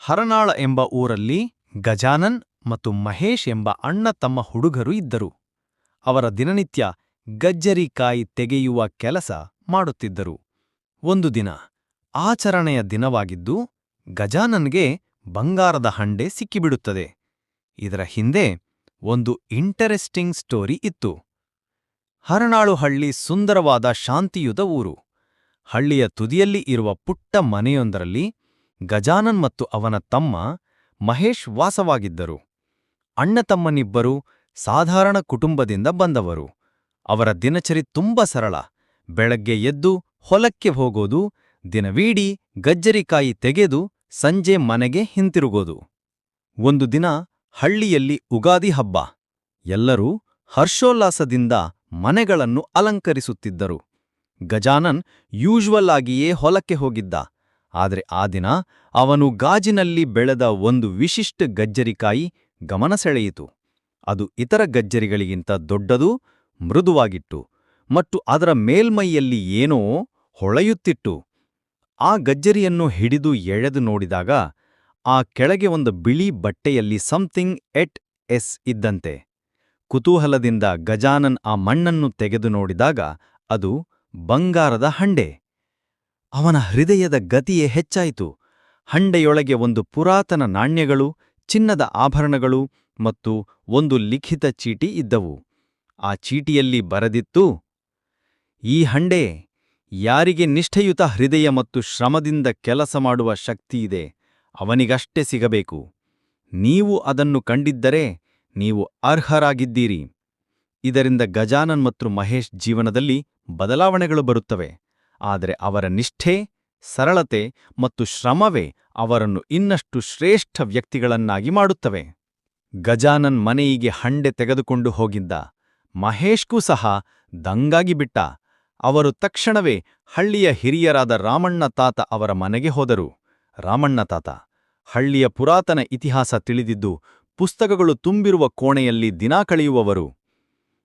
ಹರನಾಳ ಎಂಬ ಊರಲ್ಲಿ ಗಜಾನನ್ ಮತ್ತು ಮಹೇಶ್ ಎಂಬ ಅಣ್ಣ ತಮ್ಮ ಹುಡುಗರು ಇದ್ದರು. ಅವರ ದಿನನಿತ್ಯ ಗಜ್ಜರಿಕಾಯಿ ತೆಗೆಯುವ ಕೆಲಸ ಮಾಡುತ್ತಿದ್ದರು. ಒಂದು ದಿನ ಆಚರಣೆಯ ದಿನವಾಗಿದ್ದು ಗಜಾನನ್ಗೆ ಬಂಗಾರದ ಹಂಡೆ ಸಿಕ್ಕಿಬಿಡುತ್ತದೆ. ಇದರ ಹಿಂದೆ ಒಂದು ಇಂಟರೆಸ್ಟಿಂಗ್ ಸ್ಟೋರಿ ಇತ್ತು. ಹರನಾಳು ಹಳ್ಳಿ ಸುಂದರವಾದ ಶಾಂತಿಯುತ ಊರು. ಹಳ್ಳಿಯ ತುದಿಯಲ್ಲಿ ಇರುವ ಪುಟ್ಟ ಮನೆಯೊಂದರಲ್ಲಿ ಗಜಾನನ್ ಮತ್ತು ಅವನ ತಮ್ಮ ಮಹೇಶ್ ವಾಸವಾಗಿದ್ದರು. ಅಣ್ಣತಮ್ಮನಿಬ್ಬರು ಸಾಧಾರಣ ಕುಟುಂಬದಿಂದ ಬಂದವರು. ಅವರ ದಿನಚರಿ ತುಂಬ ಸರಳ. ಬೆಳಗ್ಗೆ ಎದ್ದು ಹೊಲಕ್ಕೆ ಹೋಗೋದು, ದಿನವೀಡೀ ಗಜ್ಜರಿಕಾಯಿ ತೆಗೆದು ಸಂಜೆ ಮನೆಗೆ ಹಿಂತಿರುಗೋದು. ಒಂದು ದಿನ ಹಳ್ಳಿಯಲ್ಲಿ ಉಗಾದಿ ಹಬ್ಬ. ಎಲ್ಲರೂ ಹರ್ಷೋಲ್ಲಾಸದಿಂದ ಮನೆಗಳನ್ನು ಅಲಂಕರಿಸುತ್ತಿದ್ದರು. ಗಜಾನನ್ ಯೂಶುವಲ್ ಆಗಿಯೇ ಹೊಲಕ್ಕೆ ಹೋಗಿದ್ದ. ಆದರೆ ಆ ದಿನ ಅವನು ಗಾಜಿನಲ್ಲಿ ಬೆಳೆದ ಒಂದು ವಿಶಿಷ್ಟ ಗಜ್ಜರಿಕಾಯಿ ಗಮನ ಸೆಳೆಯಿತು. ಅದು ಇತರ ಗಜ್ಜರಿಗಳಿಗಿಂತ ದೊಡ್ಡದು, ಮೃದುವಾಗಿತ್ತು ಮತ್ತು ಅದರ ಮೇಲ್ಮೈಯಲ್ಲಿ ಏನೋ ಹೊಳೆಯುತ್ತಿತ್ತು. ಆ ಗಜ್ಜರಿಯನ್ನು ಹಿಡಿದು ಎಳೆದು ನೋಡಿದಾಗ ಆ ಕೆಳಗೆ ಒಂದು ಬಿಳಿ ಬಟ್ಟೆಯಲ್ಲಿ ಸಮಥಿಂಗ್ ಎಸ್ ಇದ್ದಂತೆ. ಕುತೂಹಲದಿಂದ ಗಜಾನನ್ ಆ ಮಣ್ಣನ್ನು ತೆಗೆದು ನೋಡಿದಾಗ ಅದು ಬಂಗಾರದ ಹಂಡೆ. ಅವನ ಹೃದಯದ ಗತಿಯೇ ಹೆಚ್ಚಾಯಿತು. ಹಂಡೆಯೊಳಗೆ ಒಂದು ಪುರಾತನ ನಾಣ್ಯಗಳು, ಚಿನ್ನದ ಆಭರಣಗಳು ಮತ್ತು ಒಂದು ಲಿಖಿತ ಚೀಟಿ ಇದ್ದವು. ಆ ಚೀಟಿಯಲ್ಲಿ ಬರೆದಿತ್ತು, ಈ ಹಂಡೆ ಯಾರಿಗೆ ನಿಷ್ಠೆಯುತ ಹೃದಯ ಮತ್ತು ಶ್ರಮದಿಂದ ಕೆಲಸ ಮಾಡುವ ಶಕ್ತಿಯಿದೆ ಅವನಿಗಷ್ಟೇ ಸಿಗಬೇಕು. ನೀವು ಅದನ್ನು ಕಂಡಿದ್ದರೆ ನೀವು ಅರ್ಹರಾಗಿದ್ದೀರಿ. ಇದರಿಂದ ಗಜಾನನ್ ಮತ್ತು ಮಹೇಶ್ ಜೀವನದಲ್ಲಿ ಬದಲಾವಣೆಗಳು ಬರುತ್ತವೆ. ಆದರೆ ಅವರ ನಿಷ್ಠೆ, ಸರಳತೆ ಮತ್ತು ಶ್ರಮವೇ ಅವರನ್ನು ಇನ್ನಷ್ಟು ಶ್ರೇಷ್ಠ ವ್ಯಕ್ತಿಗಳನ್ನಾಗಿ ಮಾಡುತ್ತವೆ. ಗಜಾನನ್ ಮನೆಯಿಗೆ ಹಂಡೆ ತೆಗೆದುಕೊಂಡು ಹೋಗಿದ್ದ. ಮಹೇಶ್ಗೂ ಸಹ ದಂಗಾಗಿಬಿಟ್ಟ. ಅವರು ತಕ್ಷಣವೇ ಹಳ್ಳಿಯ ಹಿರಿಯರಾದ ರಾಮಣ್ಣ ತಾತ ಅವರ ಮನೆಗೆ ಹೋದರು. ರಾಮಣ್ಣ ತಾತ ಹಳ್ಳಿಯ ಪುರಾತನ ಇತಿಹಾಸ ತಿಳಿದಿದ್ದು ಪುಸ್ತಕಗಳು ತುಂಬಿರುವ ಕೋಣೆಯಲ್ಲಿ ದಿನಾ ಕಳೆಯುವವರು.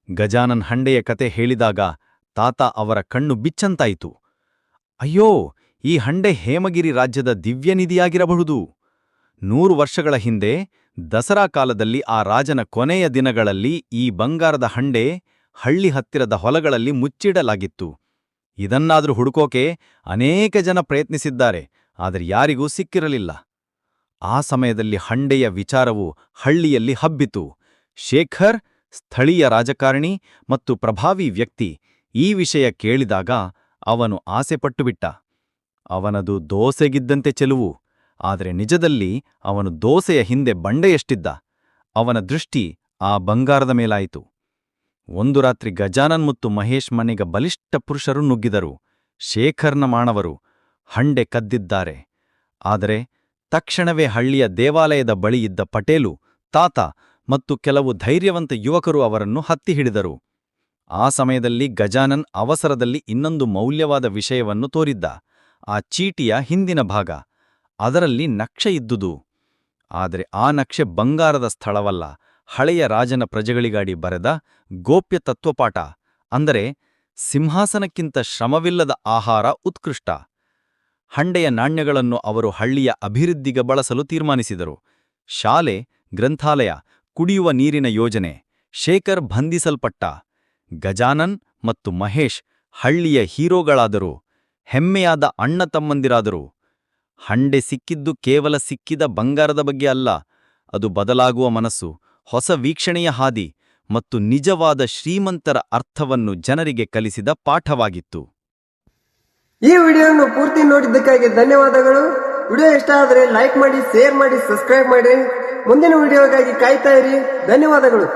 ಗಜಾನನ್ ಹಂಡೆಯ ಕತೆ ಹೇಳಿದಾಗ ತಾತ ಅವರ ಕಣ್ಣು ಬಿಚ್ಚಂತಾಯಿತು. ಅಯ್ಯೋ, ಈ ಹಂಡೆ ಹೇಮಗಿರಿ ರಾಜ್ಯದ ದಿವ್ಯನಿಧಿಯಾಗಿರಬಹುದು. 100 ವರ್ಷಗಳ ಹಿಂದೆ ದಸರಾ ಕಾಲದಲ್ಲಿ ಆ ರಾಜನ ಕೊನೆಯ ದಿನಗಳಲ್ಲಿ ಈ ಬಂಗಾರದ ಹಂಡೆ ಹಳ್ಳಿ ಹತ್ತಿರದ ಹೊಲಗಳಲ್ಲಿ ಮುಚ್ಚಿಡಲಾಗಿತ್ತು. ಇದನ್ನಾದರೂ ಹುಡುಕೋಕೆ ಅನೇಕ ಜನ ಪ್ರಯತ್ನಿಸಿದ್ದಾರೆ, ಆದರೆ ಯಾರಿಗೂ ಸಿಕ್ಕಿರಲಿಲ್ಲ. ಆ ಸಮಯದಲ್ಲಿ ಹಂಡೆಯ ವಿಚಾರವು ಹಳ್ಳಿಯಲ್ಲಿ ಹಬ್ಬಿತು. ಶೇಖರ್, ಸ್ಥಳೀಯ ರಾಜಕಾರಣಿ ಮತ್ತು ಪ್ರಭಾವಿ ವ್ಯಕ್ತಿ, ಈ ವಿಷಯ ಕೇಳಿದಾಗ ಅವನು ಆಸೆಪಟ್ಟುಬಿಟ್ಟ. ಅವನದು ದೋಸೆಗಿದ್ದಂತೆ ಚೆಲುವು, ಆದರೆ ನಿಜದಲ್ಲಿ ಅವನು ದೋಸೆಯ ಹಿಂದೆ ಬಂಡೆಯಷ್ಟಿದ್ದ. ಅವನ ದೃಷ್ಟಿ ಆ ಬಂಗಾರದ ಮೇಲಾಯಿತು. ಒಂದು ರಾತ್ರಿ ಗಜಾನನ್ ಮತ್ತು ಮಹೇಶ್ ಮನೆಗೆ ಬಲಿಷ್ಠ ಪುರುಷರು ನುಗ್ಗಿದರು. ಶೇಖರ್ನ ಮಾಣವರು ಹಂಡೆ ಕದ್ದಿದ್ದಾರೆ. ಆದರೆ ತಕ್ಷಣವೇ ಹಳ್ಳಿಯ ದೇವಾಲಯದ ಬಳಿ ಇದ್ದ ಪಟೇಲು, ತಾತ ಮತ್ತು ಕೆಲವು ಧೈರ್ಯವಂತ ಯುವಕರು ಅವರನ್ನು ಹತ್ತಿ ಹಿಡಿದರು. ಆ ಸಮಯದಲ್ಲಿ ಗಜಾನನ್ ಅವಸರದಲ್ಲಿ ಇನ್ನೊಂದು ಮೌಲ್ಯವಾದ ವಿಷಯವನ್ನು ತೋರಿದ್ದ. ಆ ಚೀಟಿಯ ಹಿಂದಿನ ಭಾಗ. ಅದರಲ್ಲಿ ನಕ್ಷೆ ಇದ್ದುದು. ಆದರೆ ಆ ನಕ್ಷೆ ಬಂಗಾರದ ಸ್ಥಳವಲ್ಲ, ಹಳೆಯ ರಾಜನ ಪ್ರಜೆಗಳಿಗಾಗಿ ಬರೆದ ಗೋಪ್ಯ ತತ್ವಪಾಠ. ಅಂದರೆ ಸಿಂಹಾಸನಕ್ಕಿಂತ ಶ್ರಮವಿಲ್ಲದ ಆಹಾರ ಉತ್ಕೃಷ್ಟ. ಹಂಡೆಯ ನಾಣ್ಯಗಳನ್ನು ಅವರು ಹಳ್ಳಿಯ ಅಭಿವೃದ್ಧಿಗೆ ಬಳಸಲು ತೀರ್ಮಾನಿಸಿದರು. ಶಾಲೆ, ಗ್ರಂಥಾಲಯ, ಕುಡಿಯುವ ನೀರಿನ ಯೋಜನೆ. ಶೇಖರ್ ಬಂಧಿಸಲ್ಪಟ್ಟ. ಗಜಾನನ್ ಮತ್ತು ಮಹೇಶ್ ಹಳ್ಳಿಯ ಹೀರೋಗಳಾದರು. ಹೆಮ್ಮೆಯಾದ ಅಣ್ಣ ತಮ್ಮಂದಿರಾದರು. ಹಂಡೆ ಸಿಕ್ಕಿದ್ದು ಕೇವಲ ಸಿಕ್ಕಿದ ಬಂಗಾರದ ಬಗ್ಗೆ ಅಲ್ಲ, ಅದು ಬದಲಾಗುವ ಮನಸ್ಸು, ಹೊಸ ವೀಕ್ಷಣೆಯ ಹಾದಿ ಮತ್ತು ನಿಜವಾದ ಶ್ರೀಮಂತರ ಅರ್ಥವನ್ನು ಜನರಿಗೆ ಕಲಿಸಿದ ಪಾಠವಾಗಿತ್ತು. ಈ ವಿಡಿಯೋವನ್ನು ಪೂರ್ತಿ ನೋಡಿದ್ದಕ್ಕಾಗಿ ಧನ್ಯವಾದಗಳು. ವಿಡಿಯೋ ಇಷ್ಟ ಆದರೆ ಲೈಕ್ ಮಾಡಿ, ಶೇರ್ ಮಾಡಿ, ಸಬ್ಸ್ಕ್ರೈಬ್ ಮಾಡಿ. ಮುಂದಿನ ವಿಡಿಯೋಗಾಗಿ ಕಾಯ್ತಾ ಇರಿ. ಧನ್ಯವಾದಗಳು.